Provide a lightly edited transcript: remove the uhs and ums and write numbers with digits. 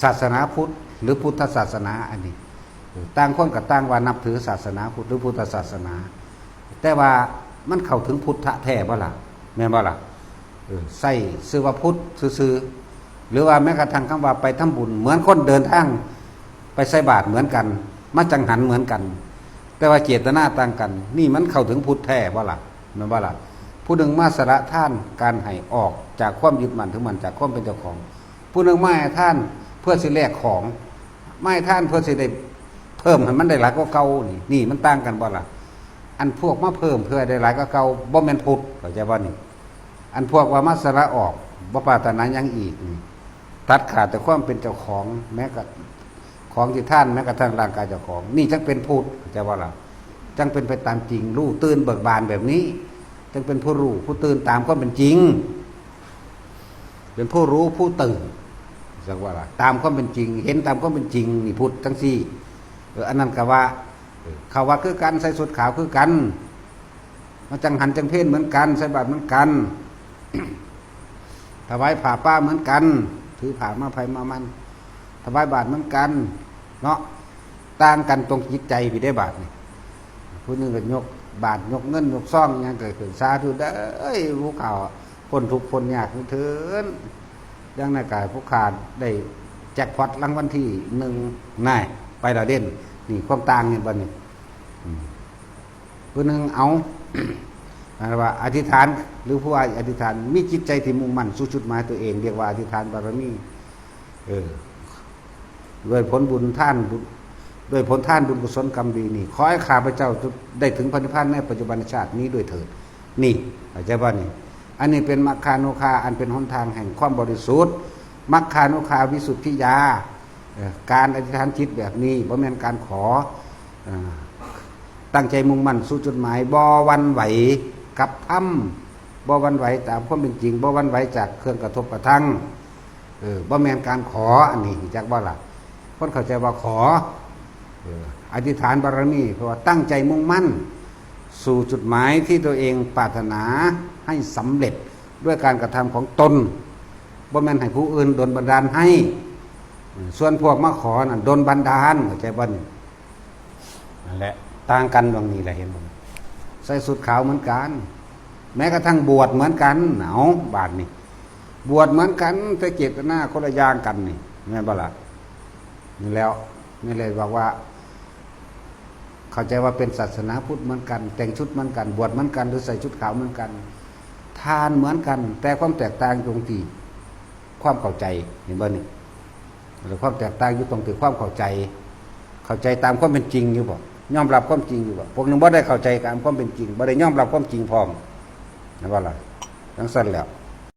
ศาสนาพุทธหรือพุทธศาสนาอันนี้ต่างคนกับต่างว่านับถือศาสนาพุทธหรือพุทธศาสนา แต่ว่ามันเข้าถึงพุทธะแท้บ่ล่ะแม่นบ่ล่ะใส่ชื่อว่าพุทธซื่อหรือว่าแม้กระทั่งคำว่าไปทำบุญเหมือนคนเดินทางไปใส่บาตรเหมือนกันมาจังหันเหมือนกันแต่ว่าเจตนาต่างกันนี่มันเข้าถึงพุทธแท้บ่ล่ะแม่นบ่ล่ะผู้หนึ่งมาสละท่านการให้ออกจากความยึดมั่นถือมั่นจากความเป็นเจ้าของผู้หนึ่งมาให้ท่านเพื่อสิแลกของมาให้ท่านเพื่อสิได้เพิ่มให้มันได้หลายกว่าเก่านี่มันต่างกันบ่ล่ะอันพวกมาเพิ่มเพื่อได้หลายกว่าเก่าบ่แม่นพุทธเข้าใจบ่นี่อันพวกว่ามาสละออกบ่ปรารถนาหยังอีกนี่ตัดขาดแต่ความเป็นเจ้าของแม้กับของที่ท่านแม้กระทั่งร่างกายเจ้าของนี่จังเป็นพุทธเข้าใจบ่ล่ะจังเป็นไปตามจริงรู้ตื่นเบิกบานแบบนี้จึงเป็นผู้รู้ผู้ตื่นตามความเป็นจริงเป็นผู้รู้ผู้ตื่นสักว่าล่ะตามความเป็นจริงเห็นตามความเป็นจริงนี่พุทธทั้งสี่อันนั้นก็ว่าเขาว่าคือกันใส่สุดขาวคือกันมาจังหันจังเพ่นเหมือนกันใส่บาตรเหมือนกัน ถวายผ้าป้าเหมือนกันถือผ้ามาไผมามันถวายบาตรเหมือนกันเนาะต่างกันตรงจิตใจพี่ได้บาตรนี่ผู้นึงก็ยกบาทยกเงินยกซ่องยังเกิดขึ้นสาธุได้ผู้ข่าวคนทุกคนยากเถินยังในกายผู้ขาดได้แจ็คพอตรางวัลที่หนึ่งน่ายไปดาวเด่นนี่ความต่างเนี่ยบ้านี่ผู้หนึ่งเอา ว่าอธิษฐานหรือผู้อธิษฐานมีจิตใจที่มุ่งมั่นสู่จุดหมายตัวเองเรียกว่าอธิษฐานบารมีด้วยผลบุญท่านโดยผลท่านบุญกุศลกรรมดีนี่ขอให้ข้าพเจ้าได้ถึงพระนิพพานในปัจจุบันชาตินี้ด้วยเถิดนี่เข้าใจบ่นี่อันนี้เป็นมัคคานุคาอันเป็นหนทางแห่งความบริสุทธิ์มัคคานุคาวิสุทธิยาการอธิษฐานจิตแบบนี้บ่แม่นการขอตั้งใจมุ่งมั่นสู่จุดหมายบ่หวั่นไหวกับธรรมบ่หวั่นไหวตามความเป็นจริงบ่หวั่นไหวจากเครื่องกระทบกระทั่งบ่แม่นการขออันนี้จักบ่ล่ะคนเข้าใจว่าขออธิษฐานบารมีเพราะว่าตั้งใจมุ่งมั่นสู่จุดหมายที่ตัวเองปรารถนาให้สำเร็จด้วยการกระทำของตนบ่แม่นให้ผู้อื่นดลบันดาลให้ส่วนพวกมาขอน่ะดลบันดาลเข้าใจบ่นั่นแหละต่างกันตรงนี้แหละเห็นบ่ใส่สุดขาวเหมือนกันแม้กระทั่งบวชเหมือนกันเอาบาดนี่บวชเหมือนกันแต่เจตนาคนละอย่างกันนี่แม่นบ่ล่ะนี่แล้วนี่เลยบอกว่าเข้าใจว่าเป็นศาสนาพุทธเหมือนกันแต่งชุดเหมือนกันบวชเหมือนกันหรือใส่ชุดขาวเหมือนกันทานเหมือนกันแต่ความแตกต่างตรงที่ความเข้าใจเห็นบ่นี่หรือความแตกต่างอยู่ตรงที่ความเข้าใจตามความเป็นจริงอยู่บ่ยอมรับความจริงอยู่บ่พวกนึงบ่ได้เข้าใจตามความเป็นจริงบ่ได้ยอมรับความจริงพร้อมนะว่าล่ะจังซั่นแล้ว